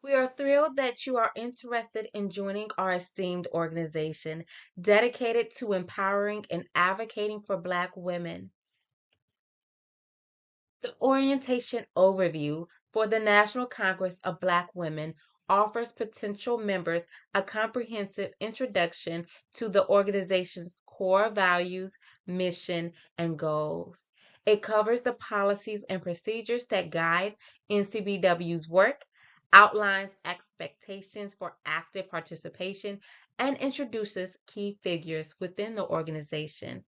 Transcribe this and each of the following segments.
We are thrilled that you are interested in joining our esteemed organization dedicated to empowering and advocating for Black women. The orientation overview for the National Congress of Black Women offers potential members a comprehensive introduction to the organization's core values, mission, and goals. It covers the policies and procedures that guide NCBW's work, outlines expectations for active participation, and introduces key figures within the organization.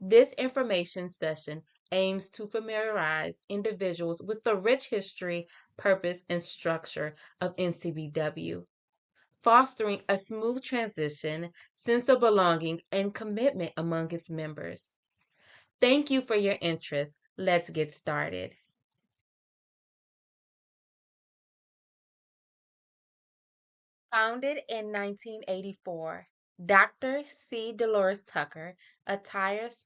This information session aims to familiarize individuals with the rich history, purpose, and structure of NCBW, fostering a smooth transition, sense of belonging, and commitment among its members. Thank you for your interest. Let's get started. Founded in 1984, Dr. C. Dolores Tucker, a tireless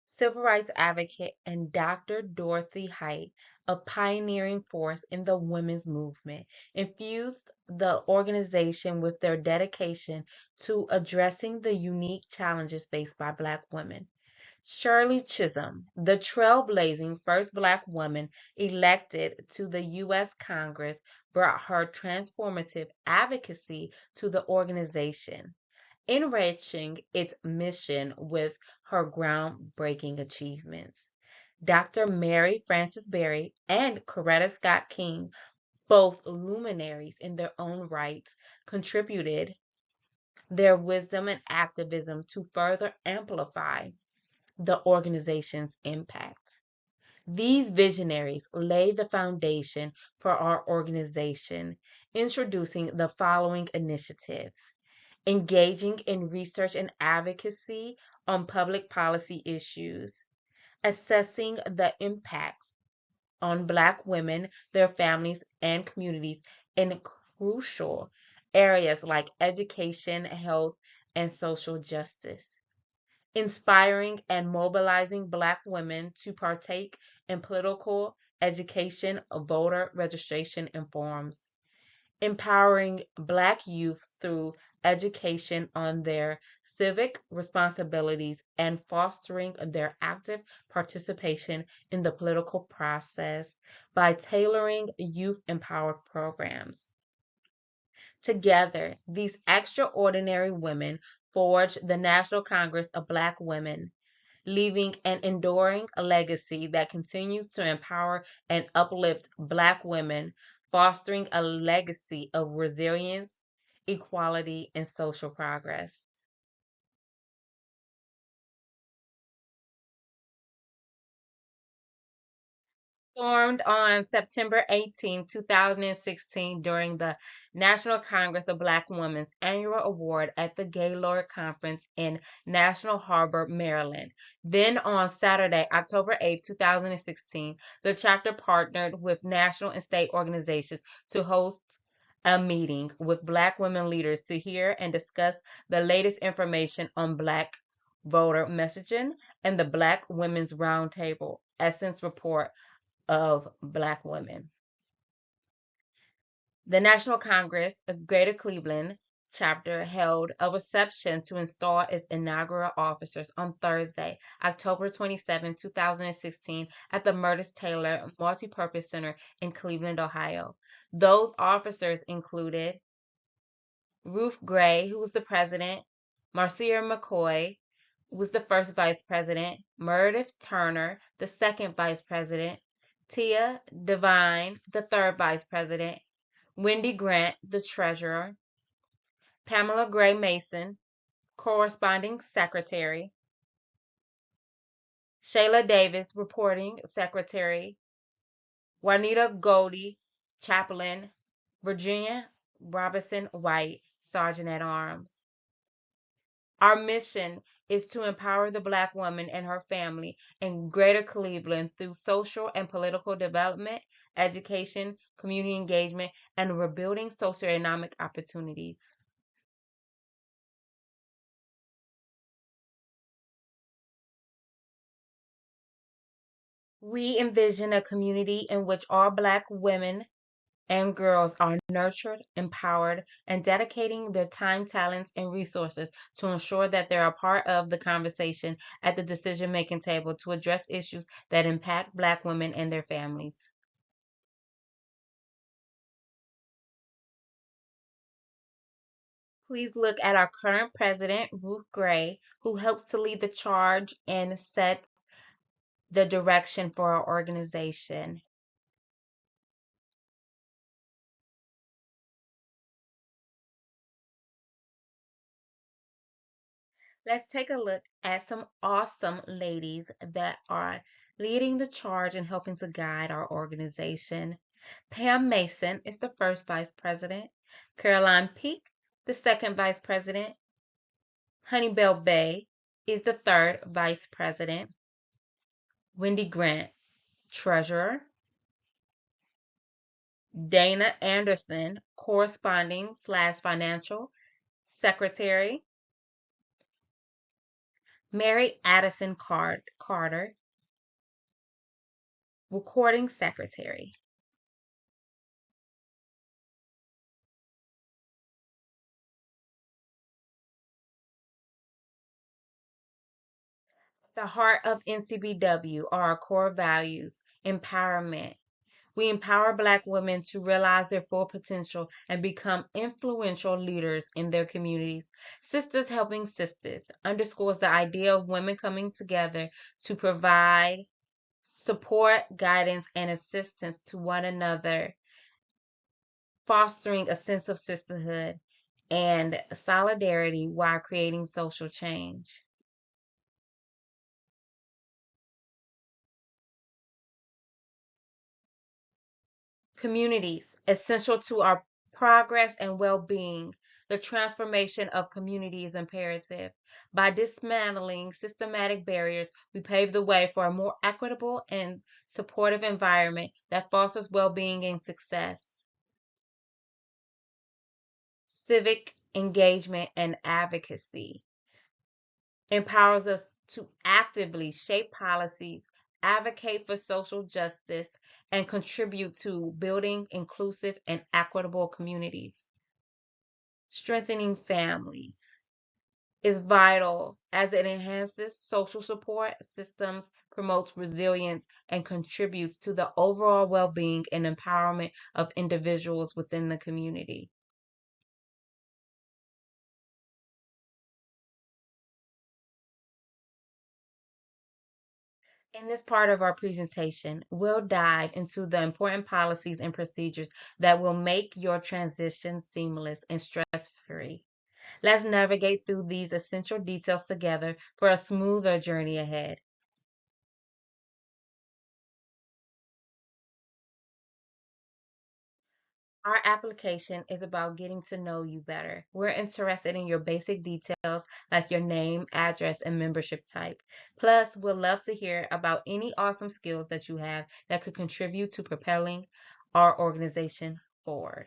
civil rights advocate, and Dr. Dorothy Height, a pioneering force in the women's movement, infused the organization with their dedication to addressing the unique challenges faced by Black women. Shirley Chisholm, the trailblazing first Black woman elected to the U.S. Congress, brought her transformative advocacy to the organization, enriching its mission with her groundbreaking achievements. Dr. Mary Frances Berry and Coretta Scott King, both luminaries in their own rights, contributed their wisdom and activism to further amplify the organization's impact. These visionaries laid the foundation for our organization, introducing the following initiatives: engaging in research and advocacy on public policy issues, assessing the impacts on Black women, their families, and communities in crucial areas like education, health, and social justice, inspiring and mobilizing Black women to partake in political education, voter registration, and forums, empowering Black youth through education on their civic responsibilities and fostering their active participation in the political process by tailoring youth empowered programs. Together, these extraordinary women forged the National Congress of Black Women, leaving an enduring legacy that continues to empower and uplift Black women, fostering a legacy of resilience, equality, and social progress. Formed on September 18, 2016, during the National Congress of Black Women's annual award at the Gaylord Conference in National Harbor, Maryland. Then on Saturday, October 8, 2016, the chapter partnered with national and state organizations to host a meeting with Black women leaders to hear and discuss the latest information on Black voter messaging and the Black Women's Roundtable Essence Report of Black women. The National Congress of Greater Cleveland chapter held a reception to install its inaugural officers on Thursday, October 27, 2016, at the Murtis Taylor Multipurpose Center in Cleveland, Ohio. Those officers included Ruth Gray, who was the president, Marcia McCoy, who was the first vice president, Meredith Turner, the second vice president, Tia Devine, the third vice president, Wendy Grant, the treasurer, Pamela Gray Mason, corresponding secretary, Shayla Davis, reporting secretary, Juanita Goldie, chaplain, Virginia Robinson White, sergeant at arms. Our mission is to empower the Black woman and her family in Greater Cleveland through social and political development, education, community engagement, and rebuilding socioeconomic opportunities. We envision a community in which all Black women and girls are nurtured, empowered, and dedicating their time, talents, and resources to ensure that they're a part of the conversation at the decision making table to address issues that impact Black women and their families. Please look at our current president, Ruth Gray, who helps to lead the charge and sets the direction for our organization. Let's take a look at some awesome ladies that are leading the charge and helping to guide our organization. Pam Mason is the first vice president, Caroline Peak, the second vice president, Honeybell Bay is the third vice president, Wendy Grant, treasurer, Dana Anderson, corresponding/financial secretary, Mary Addison Carter, recording secretary. The heart of NCBW are our core values: empowerment. We empower Black women to realize their full potential and become influential leaders in their communities. Sisters Helping Sisters underscores the idea of women coming together to provide support, guidance, and assistance to one another, fostering a sense of sisterhood and solidarity while creating social change. Communities, essential to our progress and well being. The transformation of community is imperative. By dismantling systematic barriers, we pave the way for a more equitable and supportive environment that fosters well being and success. Civic engagement and advocacy empowers us to actively shape policies, advocate for social justice, and contribute to building inclusive and equitable communities. Strengthening families is vital as it enhances social support systems, promotes resilience, and contributes to the overall well being and empowerment of individuals within the community. In this part of our presentation, we'll dive into the important policies and procedures that will make your transition seamless and stress-free. Let's navigate through these essential details together for a smoother journey ahead. Our application is about getting to know you better. We're interested in your basic details like your name, address, and membership type. Plus, we'd love to hear about any awesome skills that you have that could contribute to propelling our organization forward.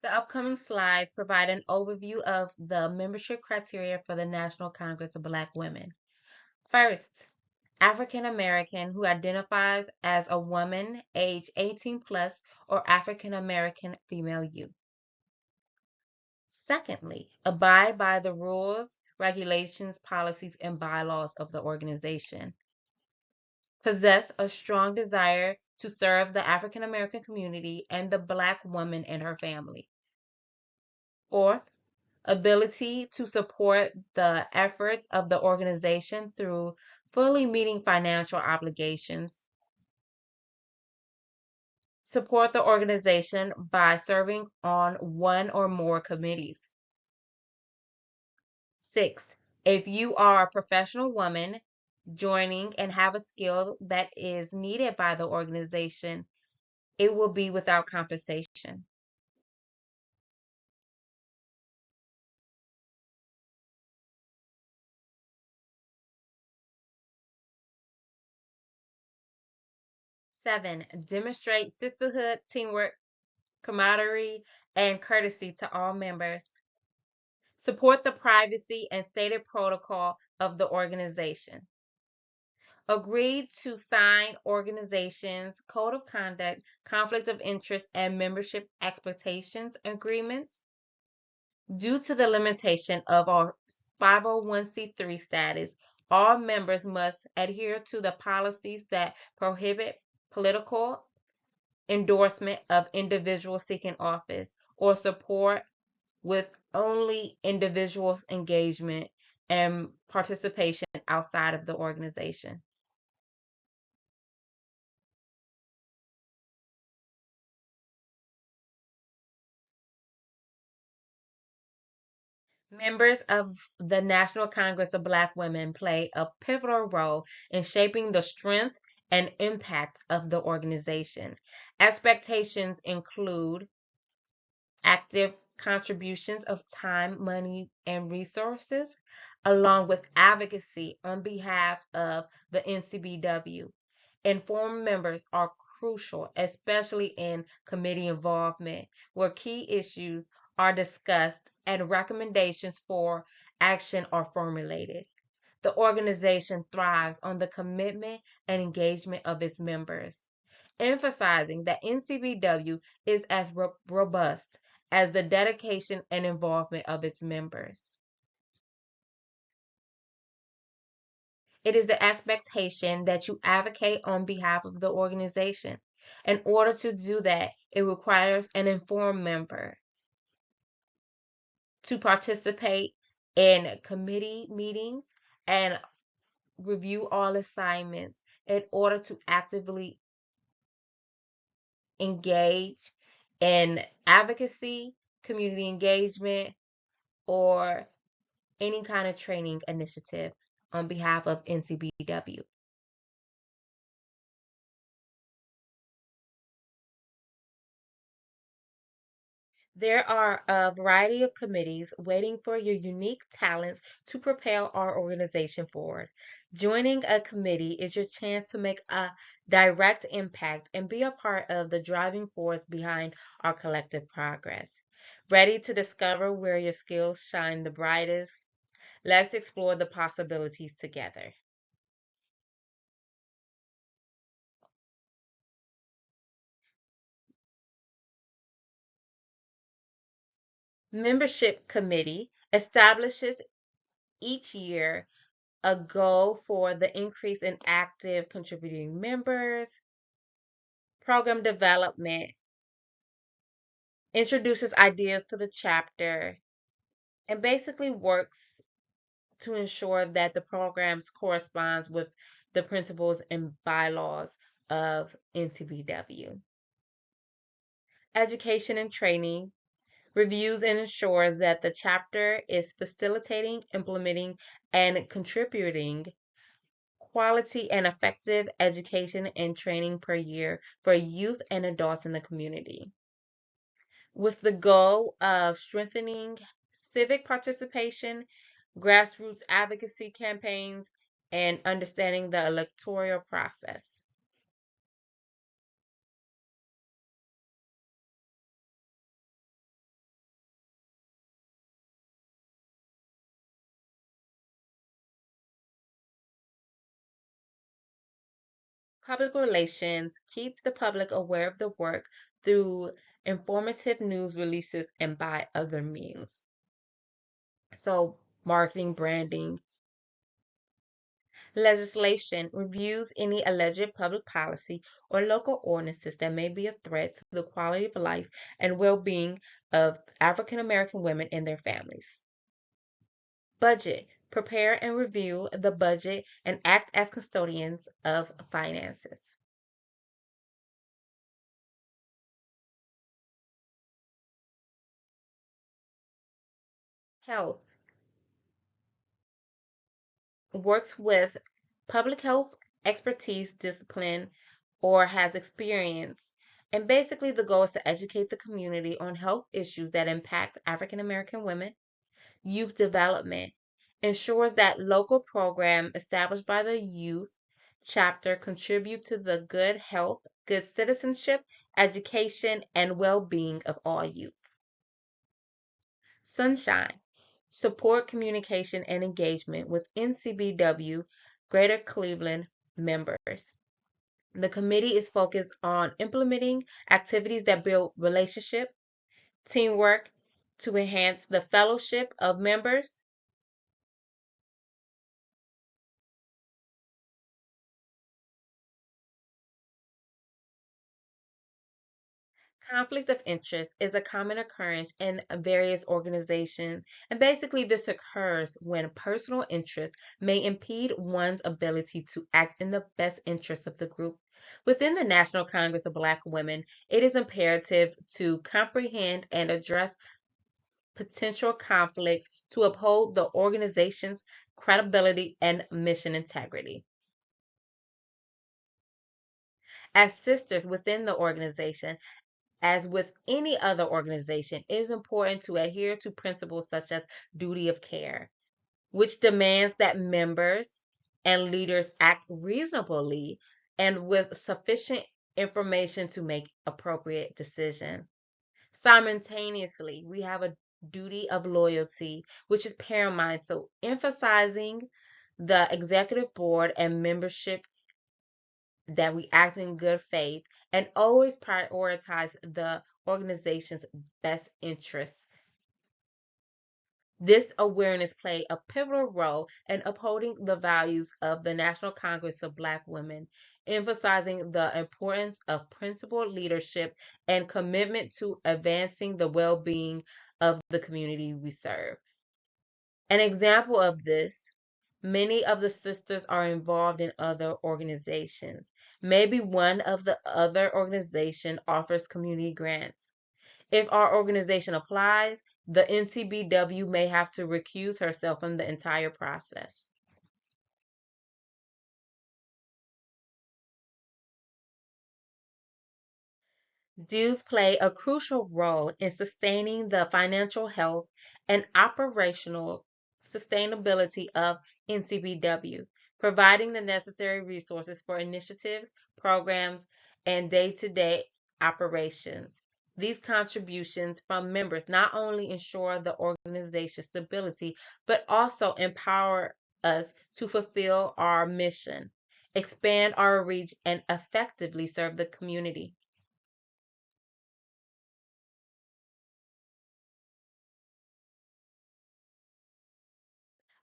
The upcoming slides provide an overview of the membership criteria for the National Congress of Black Women. First, African American who identifies as a woman age 18 plus or African American female youth. Secondly, abide by the rules, regulations, policies, and bylaws of the organization. Possess a strong desire to serve the African American community and the Black woman and her family. Fourth, ability to support the efforts of the organization through fully meeting financial obligations. Support the organization by serving on one or more committees. Six, if you are a professional woman joining and have a skill that is needed by the organization, it will be without compensation. Seven, demonstrate sisterhood, teamwork, camaraderie, and courtesy to all members. Support the privacy and stated protocol of the organization. Agreed to sign organization's code of conduct, conflict of interest, and membership expectations agreements. Due to the limitation of our 501c3 status, all members must adhere to the policies that prohibit political endorsement of individuals seeking office or support with only individuals' engagement and participation outside of the organization. Members of the National Congress of Black Women play a pivotal role in shaping the strength and impact of the organization. Expectations include active contributions of time, money, and resources, along with advocacy on behalf of the NCBW. Informed members are crucial, especially in committee involvement, where key issues are discussed and recommendations for action are formulated. The organization thrives on the commitment and engagement of its members, emphasizing that NCBW is as robust as the dedication and involvement of its members. It is the expectation that you advocate on behalf of the organization. In order to do that, it requires an informed member to participate in committee meetings and review all assignments in order to actively engage in advocacy, community engagement, or any kind of training initiative on behalf of NCBW. There are a variety of committees waiting for your unique talents to propel our organization forward. Joining a committee is your chance to make a direct impact and be a part of the driving force behind our collective progress. Ready to discover where your skills shine the brightest? Let's explore the possibilities together. Membership Committee establishes each year a goal for the increase in active contributing members, program development, introduces ideas to the chapter, and basically works to ensure that the programs corresponds with the principles and bylaws of NCBW. Education and training reviews and ensures that the chapter is facilitating, implementing, and contributing quality and effective education and training per year for youth and adults in the community, with the goal of strengthening civic participation, grassroots advocacy campaigns, and understanding the electoral process. Public relations keeps the public aware of the work through informative news releases and by other means. So, marketing, branding, legislation reviews any alleged public policy or local ordinances that may be a threat to the quality of life and well being of African American women and their families. Budget prepare and review the budget and act as custodians of finances. Health works with public health expertise, discipline, or has experience. And basically, the goal is to educate the community on health issues that impact African American women. Youth development ensures that local program established by the youth chapter contribute to the good health, good citizenship, education, and well-being of all youth. Sunshine support communication and engagement with NCBW Greater Cleveland members. The committee is focused on implementing activities that build relationship, teamwork to enhance the fellowship of members. Conflict of interest is a common occurrence in various organizations, and basically this occurs when personal interests may impede one's ability to act in the best interests of the group. Within the National Congress of Black Women, it is imperative to comprehend and address potential conflicts to uphold the organization's credibility and mission integrity. As sisters within the organization, as with any other organization, it is important to adhere to principles such as duty of care, which demands that members and leaders act reasonably and with sufficient information to make appropriate decisions. Simultaneously, we have a duty of loyalty, which is paramount. So, emphasizing the executive board and membership that we act in good faith and always prioritize the organization's best interests. This awareness played a pivotal role in upholding the values of the National Congress of Black Women, emphasizing the importance of principled leadership and commitment to advancing the well being of the community we serve. An example of this, many of the sisters are involved in other organizations. Maybe one of the other organization offers community grants. If our organization applies, the NCBW may have to recuse herself from the entire process. Dues play a crucial role in sustaining the financial health and operational sustainability of NCBW, providing the necessary resources for initiatives, programs, and day-to-day operations. These contributions from members not only ensure the organization's stability, but also empower us to fulfill our mission, expand our reach, and effectively serve the community.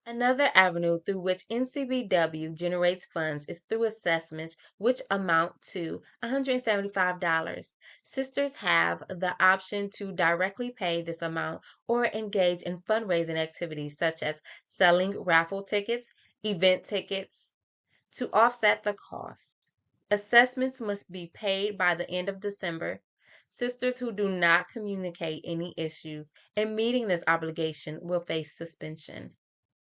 Another avenue through which NCBW generates funds is through assessments, which amount to $175. Sisters have the option to directly pay this amount or engage in fundraising activities such as selling raffle tickets, event tickets to offset the costs. Assessments must be paid by the end of December. Sisters who do not communicate any issues in meeting this obligation will face suspension.